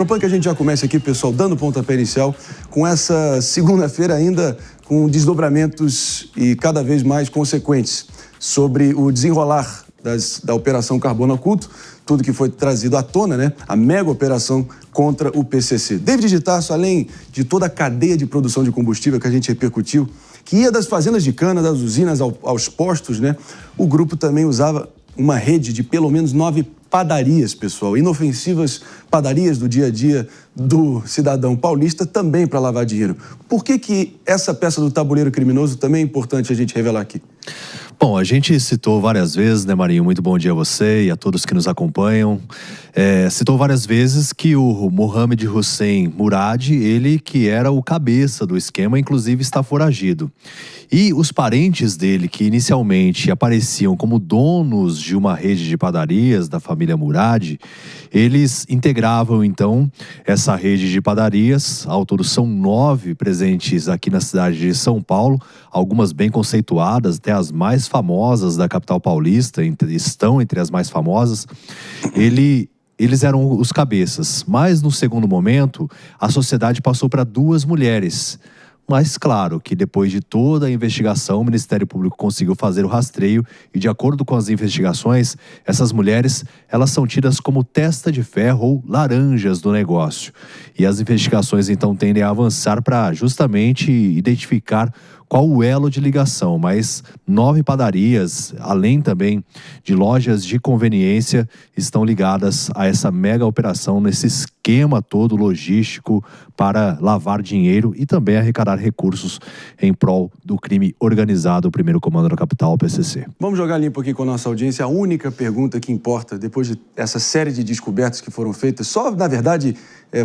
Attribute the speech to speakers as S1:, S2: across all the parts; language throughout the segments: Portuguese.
S1: Proponho que a gente já comece aqui, pessoal, dando pontapé inicial, com essa segunda-feira ainda com desdobramentos e cada vez mais consequentes sobre o desenrolar da Operação Carbono Oculto, tudo que foi trazido à tona, né? A mega operação contra o PCC. David de Tarso, além de toda a cadeia de produção de combustível que a gente repercutiu, que ia das fazendas de cana, das usinas aos postos, né? O grupo também usava uma rede de pelo menos 9 padarias, pessoal, inofensivas padarias do dia a dia do cidadão paulista, também para lavar dinheiro. Por que essa peça do tabuleiro criminoso também é importante a gente revelar aqui?
S2: Bom, a gente citou várias vezes, né, Marinho? Muito bom dia a você e a todos que nos acompanham. Citou várias vezes que o Mohamed Hussein Murad, ele que era o cabeça do esquema, inclusive está foragido. E os parentes dele, que inicialmente apareciam como donos de uma rede de padarias da família Murad, eles integravam então essa rede de padarias. Ao todo são 9 presentes aqui na cidade de São Paulo, algumas bem conceituadas, até as mais famosas da capital paulista, estão entre as mais famosas. Eles eram os cabeças, mas no segundo momento a sociedade passou para 2 mulheres. Mas claro que depois de toda a investigação, o Ministério Público conseguiu fazer o rastreio e, de acordo com as investigações, essas mulheres, elas são tidas como testa de ferro ou laranjas do negócio. E as investigações então tendem a avançar para justamente identificar qual o elo de ligação, mas 9 padarias, além também de lojas de conveniência, estão ligadas a essa mega operação, nesse esquema todo logístico para lavar dinheiro e também arrecadar recursos em prol do crime organizado, o primeiro comando da capital, o PCC.
S1: Vamos jogar limpo aqui com a nossa audiência. A única pergunta que importa, depois de essa série de descobertas que foram feitas, só, na verdade,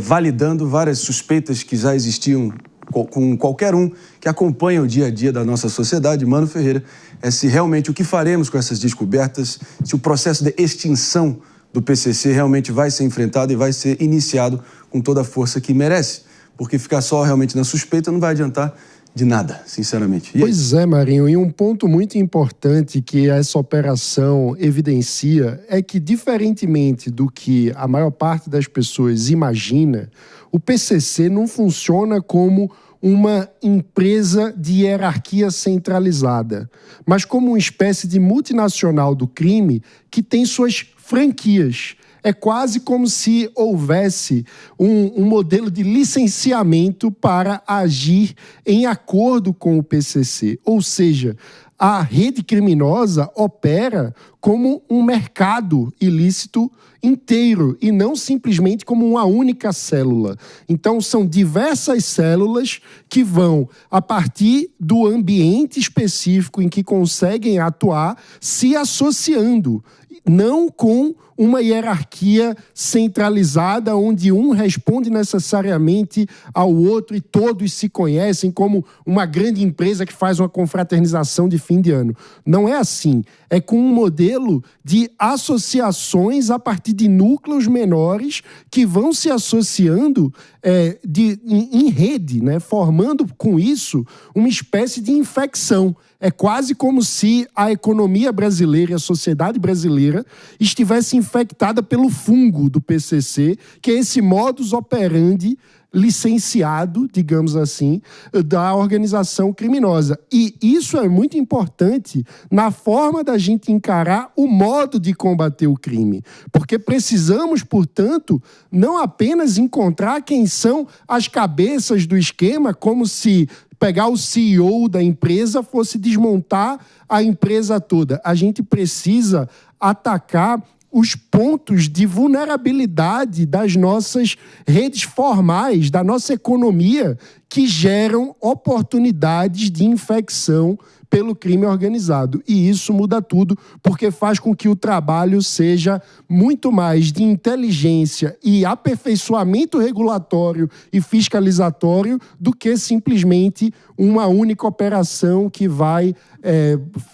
S1: validando várias suspeitas que já existiam com qualquer um que acompanha o dia a dia da nossa sociedade, Mano Ferreira, é se realmente o que faremos com essas descobertas, se o processo de extinção do PCC realmente vai ser enfrentado e vai ser iniciado com toda a força que merece, porque ficar só realmente na suspeita não vai adiantar de nada, sinceramente.
S3: Pois é, Marinho, e um ponto muito importante que essa operação evidencia é que, diferentemente do que a maior parte das pessoas imagina, o PCC não funciona como uma empresa de hierarquia centralizada, mas como uma espécie de multinacional do crime que tem suas franquias. É quase como se houvesse um modelo de licenciamento para agir em acordo com o PCC. Ou seja, a rede criminosa opera como um mercado ilícito inteiro e não simplesmente como uma única célula. Então, são diversas células que vão, a partir do ambiente específico em que conseguem atuar, se associando, não com uma hierarquia centralizada onde um responde necessariamente ao outro e todos se conhecem como uma grande empresa que faz uma confraternização de fim de ano. Não é assim. É com um modelo de associações a partir de núcleos menores que vão se associando em rede, né? Formando com isso uma espécie de infecção. É quase como se a economia brasileira e a sociedade brasileira estivesse infectada pelo fungo do PCC, que é esse modus operandi licenciado, digamos assim, da organização criminosa. E isso é muito importante na forma da gente encarar o modo de combater o crime. Porque precisamos, portanto, não apenas encontrar quem são as cabeças do esquema, como se pegar o CEO da empresa fosse desmontar a empresa toda. A gente precisa atacar os pontos de vulnerabilidade das nossas redes formais, da nossa economia, que geram oportunidades de infecção pelo crime organizado. E isso muda tudo, porque faz com que o trabalho seja muito mais de inteligência e aperfeiçoamento regulatório e fiscalizatório do que simplesmente uma única operação que vai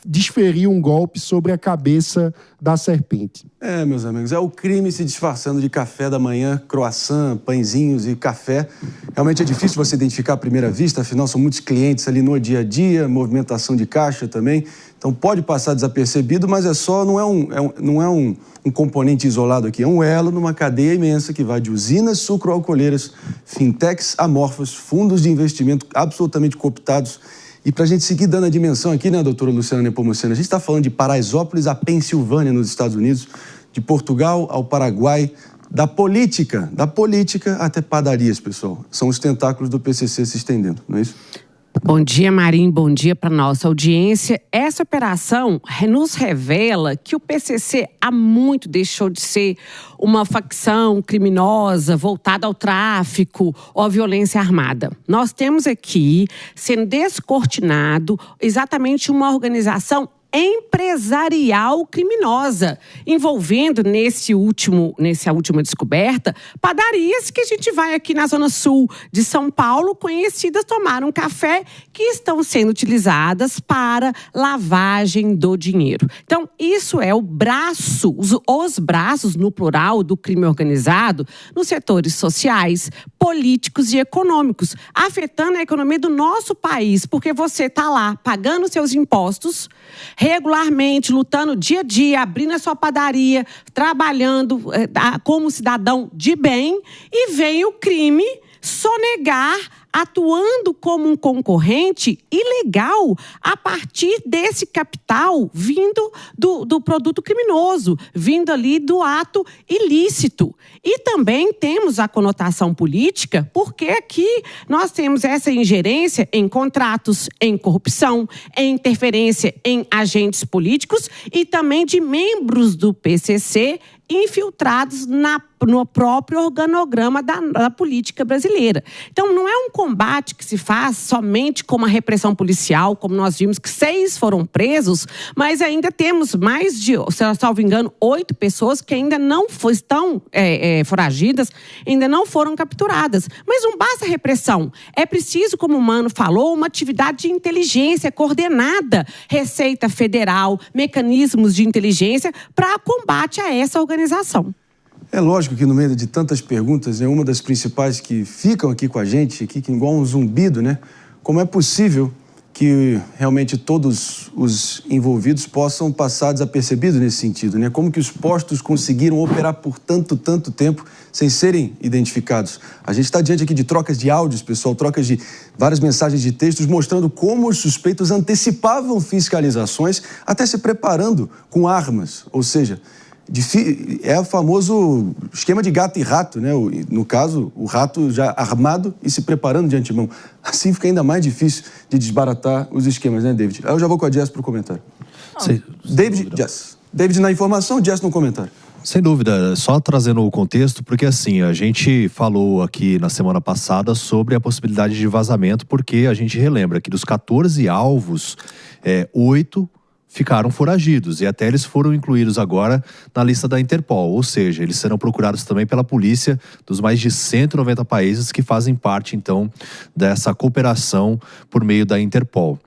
S3: desferir um golpe sobre a cabeça da serpente.
S1: Meus amigos, é o crime se disfarçando de café da manhã, croissant, pãezinhos e café. Realmente é difícil você identificar identificar à primeira vista, afinal são muitos clientes ali no dia a dia, movimentação de caixa também. Então pode passar desapercebido, mas não é um componente isolado aqui, é um elo numa cadeia imensa que vai de usinas sucroalcooleiras, fintechs amorfas, fundos de investimento absolutamente cooptados. E para a gente seguir dando a dimensão aqui, né, doutora Luciana Nepomuceno, a gente está falando de Paraisópolis à Pensilvânia, nos Estados Unidos, de Portugal ao Paraguai, da política até padarias, pessoal. São os tentáculos do PCC se estendendo, não é isso?
S4: Bom dia, Marinho. Bom dia para nossa audiência. Essa operação nos revela que o PCC há muito deixou de ser uma facção criminosa voltada ao tráfico ou à violência armada. Nós temos aqui, sendo descortinado, exatamente uma organização empresarial criminosa, envolvendo nessa última descoberta, padarias que a gente vai aqui na zona sul de São Paulo, conhecidas, tomar um café, que estão sendo utilizadas para lavagem do dinheiro. Então, isso é o braço, os braços, no plural, do crime organizado, nos setores sociais, políticos e econômicos, afetando a economia do nosso país, porque você está lá pagando seus impostos, regularmente, lutando dia a dia, abrindo a sua padaria, trabalhando como cidadão de bem, e vem o crime sonegar, atuando como um concorrente ilegal a partir desse capital vindo do produto criminoso, vindo ali do ato ilícito. E também temos a conotação política, porque aqui nós temos essa ingerência em contratos, em corrupção, em interferência em agentes políticos e também de membros do PCC infiltrados no próprio organograma da política brasileira. Então, não é um combate que se faz somente com uma repressão policial, como nós vimos que 6 foram presos, mas ainda temos mais de, se eu não salvo engano, 8 pessoas que ainda não estão foragidas, ainda não foram capturadas. Mas não basta repressão. É preciso, como o Mano falou, uma atividade de inteligência coordenada, Receita Federal, mecanismos de inteligência para combate a essa organização.
S1: É lógico que no meio de tantas perguntas, uma das principais que ficam aqui com a gente, aqui, que igual um zumbido, né? Como é possível que realmente todos os envolvidos possam passar desapercebidos nesse sentido, né? Como que os postos conseguiram operar por tanto tempo sem serem identificados? A gente está diante aqui de trocas de áudios, pessoal, trocas de várias mensagens de textos mostrando como os suspeitos antecipavam fiscalizações, até se preparando com armas, ou seja, é o famoso esquema de gato e rato, né? No caso, o rato já armado e se preparando de antemão. Assim fica ainda mais difícil de desbaratar os esquemas, né, David? Aí eu já vou com a Jess para o comentário. David na informação, Jess no comentário.
S2: Sem dúvida, só trazendo o contexto, porque assim, a gente falou aqui na semana passada sobre a possibilidade de vazamento, porque a gente relembra que dos 14 alvos, 8 ficaram foragidos e até eles foram incluídos agora na lista da Interpol, ou seja, eles serão procurados também pela polícia dos mais de 190 países que fazem parte, então, dessa cooperação por meio da Interpol.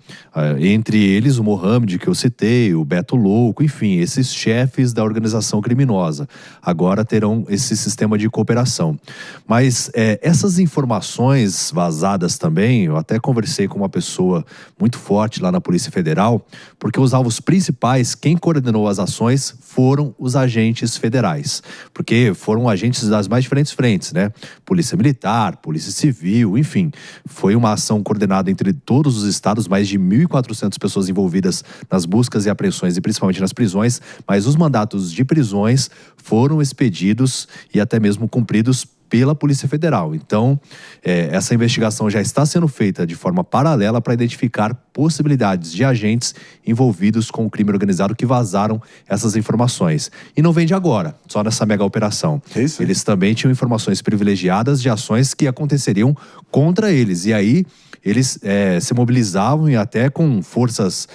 S2: Entre eles, o Mohamed, que eu citei, o Beto Louco, enfim, esses chefes da organização criminosa agora terão esse sistema de cooperação. Mas essas informações vazadas também, eu até conversei com uma pessoa muito forte lá na Polícia Federal, porque os alvos principais, quem coordenou as ações foram os agentes federais, porque foram agentes das mais diferentes frentes, né? Polícia Militar, Polícia Civil, enfim, foi uma ação coordenada entre todos os estados, mais de 1.400 pessoas envolvidas nas buscas e apreensões e principalmente nas prisões, mas os mandatos de prisões foram expedidos e até mesmo cumpridos pela Polícia Federal. Então, essa investigação já está sendo feita de forma paralela para identificar possibilidades de agentes envolvidos com o crime organizado que vazaram essas informações. E não vem de agora, só nessa mega operação.
S1: Isso.
S2: Eles também tinham informações privilegiadas de ações que aconteceriam contra eles. E aí, eles se mobilizavam e até com forças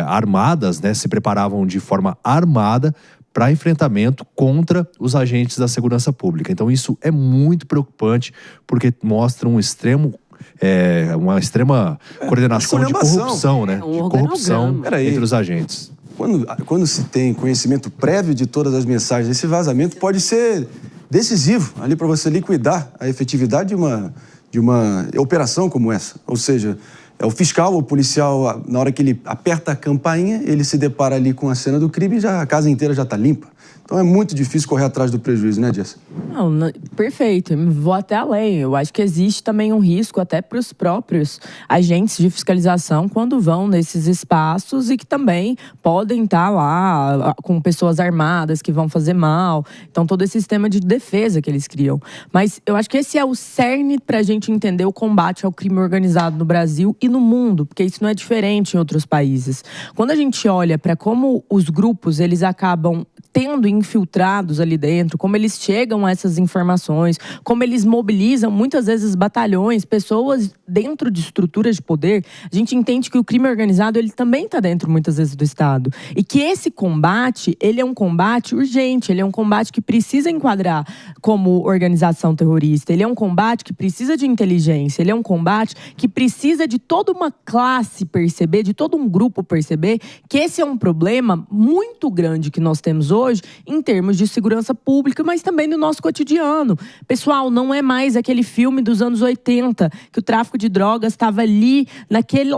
S2: armadas, né, se preparavam de forma armada para enfrentamento contra os agentes da segurança pública. Então isso é muito preocupante, porque mostra uma extrema coordenação de corrupção, né? De corrupção entre os agentes.
S1: Quando se tem conhecimento prévio de todas as mensagens, esse vazamento pode ser decisivo ali para você liquidar a efetividade de uma operação como essa. Ou seja, o fiscal, o policial, na hora que ele aperta a campainha, ele se depara ali com a cena do crime e a casa inteira já está limpa. Então é muito difícil correr atrás do prejuízo, né, Jess?
S5: Não, perfeito. Vou até além. Eu acho que existe também um risco até para os próprios agentes de fiscalização quando vão nesses espaços e que também podem estar lá com pessoas armadas que vão fazer mal. Então, todo esse sistema de defesa que eles criam. Mas eu acho que esse é o cerne para a gente entender o combate ao crime organizado no Brasil e no mundo, porque isso não é diferente em outros países. Quando a gente olha para como os grupos eles acabam tendo infiltrados ali dentro, como eles chegam a essas informações, como eles mobilizam muitas vezes batalhões, pessoas dentro de estruturas de poder, a gente entende que o crime organizado ele também está dentro muitas vezes do Estado. E que esse combate, ele é um combate urgente, ele é um combate que precisa enquadrar como organização terrorista, ele é um combate que precisa de inteligência, ele é um combate que precisa de toda uma classe perceber, de todo um grupo perceber que esse é um problema muito grande que nós temos hoje em termos de segurança pública, mas também no nosso cotidiano. Pessoal, não é mais aquele filme dos anos 80, que o tráfico de drogas estava ali,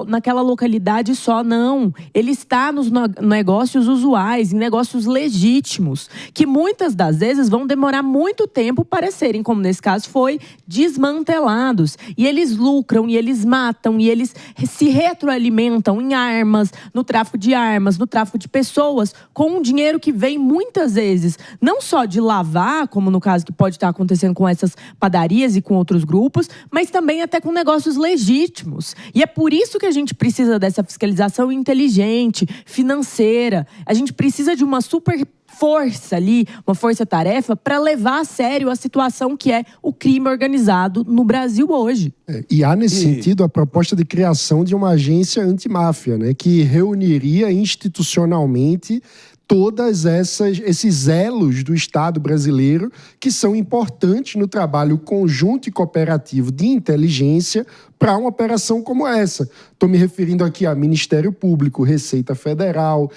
S5: naquela localidade só, não. Ele está nos negócios usuais, em negócios legítimos, que muitas das vezes vão demorar muito tempo para serem, como nesse caso foi, desmantelados. E eles lucram, e eles matam, e eles se retroalimentam em armas, no tráfico de armas, no tráfico de pessoas, com um dinheiro que vem muitas vezes, não só de lavar, como no caso que pode estar acontecendo com essas padarias e com outros grupos, mas também até com negócios legítimos. E é por isso que a gente precisa dessa fiscalização inteligente, financeira. A gente precisa de uma super força ali, uma força-tarefa para levar a sério a situação que é o crime organizado no Brasil hoje.
S3: E há nesse sentido a proposta de criação de uma agência antimáfia, né, que reuniria institucionalmente todas esses elos do Estado brasileiro que são importantes no trabalho conjunto e cooperativo de inteligência para uma operação como essa. Estou me referindo aqui a Ministério Público, Receita Federal,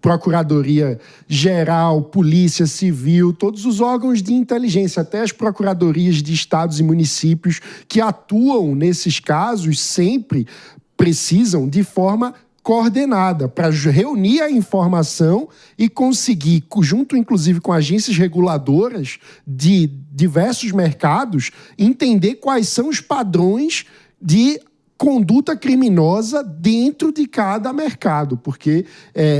S3: Procuradoria Geral, Polícia Civil, todos os órgãos de inteligência, até as procuradorias de estados e municípios que atuam nesses casos sempre precisam de forma coordenada para reunir a informação e conseguir, junto inclusive com agências reguladoras de diversos mercados, entender quais são os padrões de conduta criminosa dentro de cada mercado, porque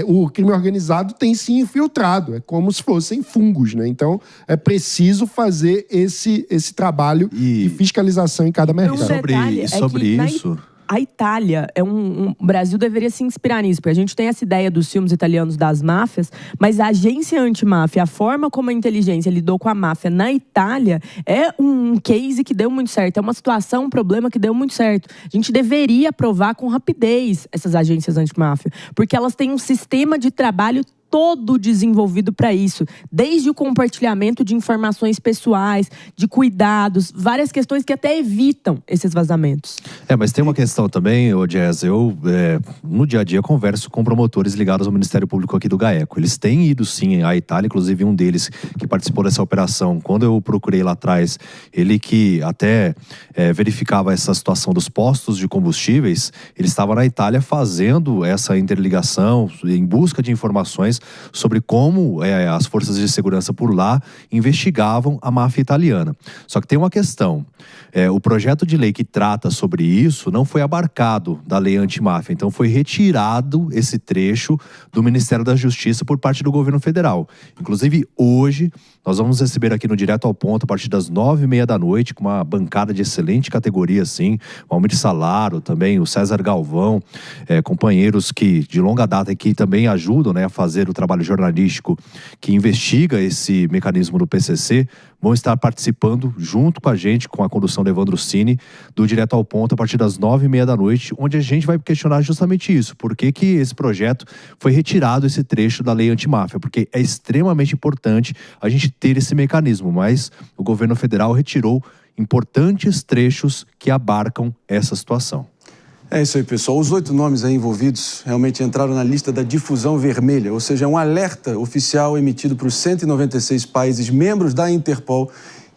S3: o crime organizado tem se infiltrado, é como se fossem fungos, né? Então é preciso fazer esse trabalho de fiscalização em cada mercado.
S2: Sobre isso.
S5: A Itália o Brasil deveria se inspirar nisso, porque a gente tem essa ideia dos filmes italianos das máfias, mas a agência antimáfia, a forma como a inteligência lidou com a máfia na Itália é um case que deu muito certo, é uma situação, um problema que deu muito certo. A gente deveria aprovar com rapidez essas agências antimáfia, porque elas têm um sistema de trabalho todo desenvolvido para isso, desde o compartilhamento de informações pessoais, de cuidados, várias questões que até evitam esses vazamentos.
S2: Mas tem uma questão também, Jazz, eu no dia a dia converso com promotores ligados ao Ministério Público aqui do GAECO. Eles têm ido sim à Itália, inclusive um deles que participou dessa operação, quando eu procurei lá atrás, ele que até verificava essa situação dos postos de combustíveis, ele estava na Itália fazendo essa interligação, em busca de informações sobre como as forças de segurança por lá investigavam a máfia italiana. Só que tem uma questão, o projeto de lei que trata sobre isso não foi abarcado da lei antimáfia, então foi retirado esse trecho do Ministério da Justiça por parte do governo federal. Inclusive hoje nós vamos receber aqui no Direto ao Ponto a partir das 9h30 da noite, com uma bancada de excelente categoria, assim, o Almir Salaro também, o César Galvão, companheiros que de longa data aqui também ajudam, a fazer o trabalho jornalístico que investiga esse mecanismo do PCC, vão estar participando junto com a gente, com a condução do Evandro Cini, do Direto ao Ponto, a partir das 9h30 da noite, onde a gente vai questionar justamente isso. Por que que esse projeto foi retirado, esse trecho da lei antimáfia? Porque é extremamente importante a gente ter esse mecanismo, mas o governo federal retirou importantes trechos que abarcam essa situação.
S1: É isso aí, pessoal. Os 8 nomes aí envolvidos realmente entraram na lista da difusão vermelha, ou seja, é um alerta oficial emitido para os 196 países membros da Interpol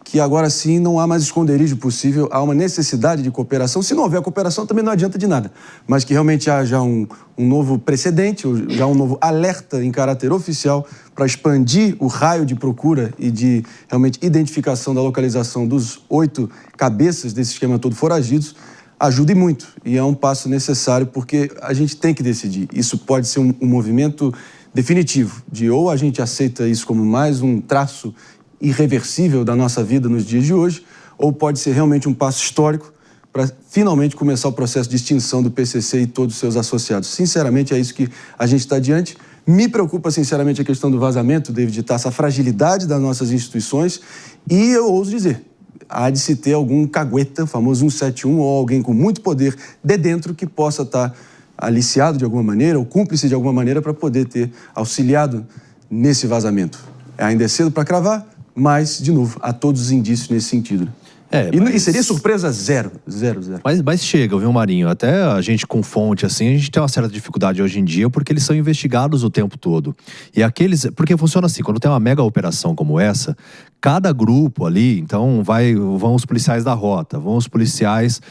S1: que agora sim não há mais esconderijo possível, há uma necessidade de cooperação. Se não houver cooperação, também não adianta de nada. Mas que realmente haja um novo precedente, ou já um novo alerta em caráter oficial para expandir o raio de procura e de realmente identificação da localização dos 8 cabeças desse esquema todo foragidos, ajude muito. E é um passo necessário porque a gente tem que decidir. Isso pode ser um movimento definitivo, de ou a gente aceita isso como mais um traço irreversível da nossa vida nos dias de hoje, ou pode ser realmente um passo histórico para finalmente começar o processo de extinção do PCC e todos os seus associados. Sinceramente, é isso que a gente está diante. Me preocupa, sinceramente, a questão do vazamento, David Tasso, a fragilidade das nossas instituições, e eu ouso dizer, há de se ter algum cagueta, o famoso 171, ou alguém com muito poder de dentro que possa estar aliciado de alguma maneira, ou cúmplice de alguma maneira, para poder ter auxiliado nesse vazamento. Ainda é cedo para cravar, mas, de novo, há todos os indícios nesse sentido. E seria surpresa zero.
S2: Mas chega, viu, Marinho? Até a gente com fonte, assim, a gente tem uma certa dificuldade hoje em dia porque eles são investigados o tempo todo. E aqueles... Porque funciona assim, quando tem uma mega operação como essa, cada grupo ali, então vão os policiais da rota, vão os policiais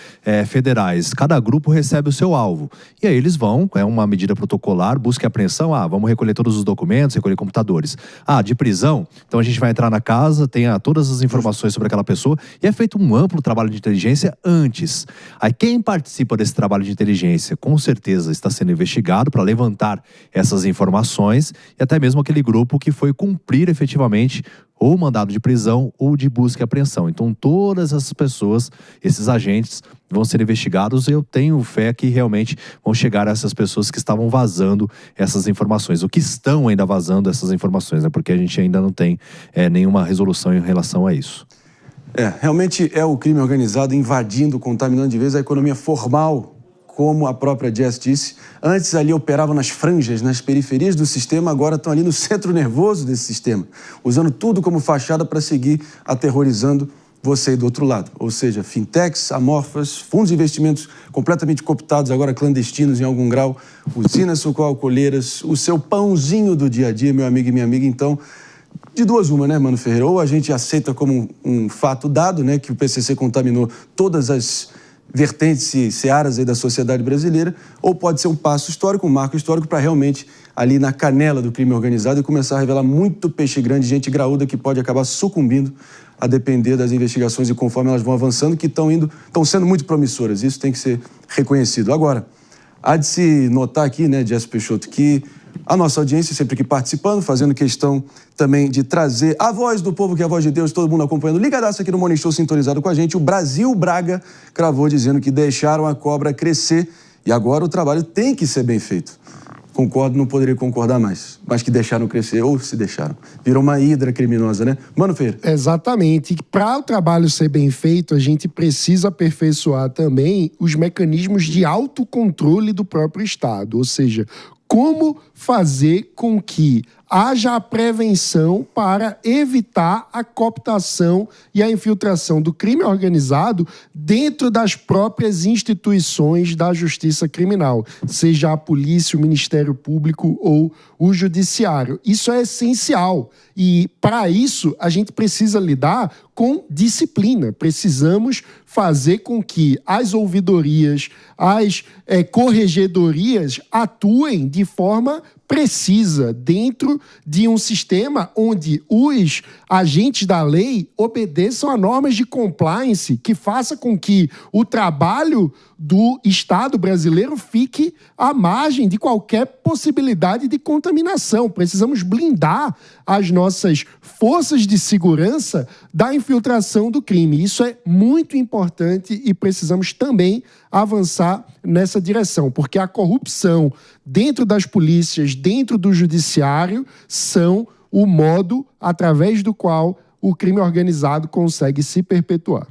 S2: federais, cada grupo recebe o seu alvo. E aí eles vão, é uma medida protocolar, busca e apreensão, vamos recolher todos os documentos, recolher computadores. De prisão, então a gente vai entrar na casa, tem todas as informações sobre aquela pessoa e é feito um amplo trabalho de inteligência antes. Aí quem participa desse trabalho de inteligência, com certeza está sendo investigado para levantar essas informações e até mesmo aquele grupo que foi cumprir efetivamente ou mandado de prisão ou de busca e apreensão. Então todas essas pessoas, esses agentes vão ser investigados e eu tenho fé que realmente vão chegar a essas pessoas que estavam vazando essas informações, ou que estão ainda vazando essas informações, né? Porque a gente ainda não tem nenhuma resolução em relação a isso.
S1: Realmente é o crime organizado invadindo, contaminando de vez a economia formal, como a própria Jess disse. Antes ali operavam nas franjas, nas periferias do sistema, agora estão ali no centro nervoso desse sistema, usando tudo como fachada para seguir aterrorizando você aí do outro lado. Ou seja, fintechs, amorfas, fundos de investimentos completamente cooptados, agora clandestinos em algum grau, usinas sucoalcooleiras, o seu pãozinho do dia a dia, meu amigo e minha amiga. Então, de duas uma, né, Mano Ferreira? Ou a gente aceita como um fato dado, né, que o PCC contaminou todas as vertentes e searas aí da sociedade brasileira, ou pode ser um passo histórico, um marco histórico para realmente ali na canela do crime organizado e começar a revelar muito peixe grande, gente graúda que pode acabar sucumbindo a depender das investigações e conforme elas vão avançando, que estão sendo muito promissoras. Isso tem que ser reconhecido. Agora, há de se notar aqui, né, Jess Peixoto, que a nossa audiência sempre aqui participando, fazendo questão também de trazer a voz do povo, que é a voz de Deus, todo mundo acompanhando. Ligadaço aqui no Morning Show, sintonizado com a gente. O Brasil Braga cravou dizendo que deixaram a cobra crescer e agora o trabalho tem que ser bem feito. Concordo, não poderia concordar mais. Mas que deixaram crescer, ou se deixaram. Virou uma hidra criminosa, né? Mano Ferreira.
S3: Exatamente. Para o trabalho ser bem feito, a gente precisa aperfeiçoar também os mecanismos de autocontrole do próprio Estado. Ou seja, como fazer com que haja a prevenção para evitar a cooptação e a infiltração do crime organizado dentro das próprias instituições da justiça criminal, seja a polícia, o Ministério Público ou o Judiciário. Isso é essencial e, para isso, a gente precisa lidar com disciplina. Precisamos fazer com que as ouvidorias, as corregedorias atuem de forma precisa dentro de um sistema onde os agentes da lei obedeçam a normas de compliance que faça com que o trabalho do Estado brasileiro fique à margem de qualquer possibilidade de contaminação. Precisamos blindar as nossas forças de segurança da infiltração do crime. Isso é muito importante e precisamos também avançar nessa direção, porque a corrupção dentro das polícias, dentro do judiciário, são o modo através do qual o crime organizado consegue se perpetuar.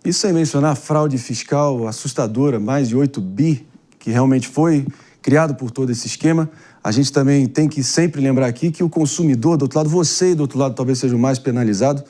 S1: Isso sem mencionar a fraude fiscal assustadora, mais de 8 bi, que realmente foi criado por todo esse esquema. A gente também tem que sempre lembrar aqui que o consumidor do outro lado, você do outro lado talvez seja o mais penalizado,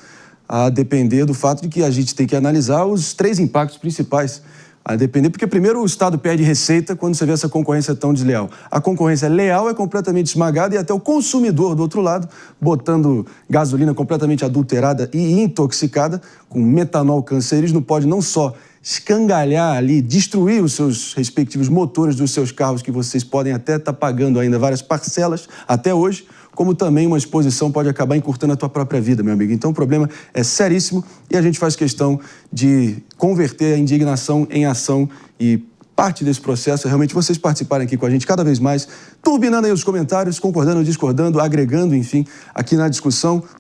S1: a depender do fato de que a gente tem que analisar os 3 impactos principais. A depender, porque primeiro o Estado perde receita quando você vê essa concorrência tão desleal. A concorrência leal é completamente esmagada e até o consumidor do outro lado, botando gasolina completamente adulterada e intoxicada, com metanol cancerígeno, pode não só escangalhar ali, destruir os seus respectivos motores dos seus carros, que vocês podem até estar pagando ainda várias parcelas até hoje, como também uma exposição pode acabar encurtando a tua própria vida, meu amigo. Então o problema é seríssimo e a gente faz questão de converter a indignação em ação e parte desse processo é realmente vocês participarem aqui com a gente cada vez mais, turbinando aí os comentários, concordando, discordando, agregando, enfim, aqui na discussão.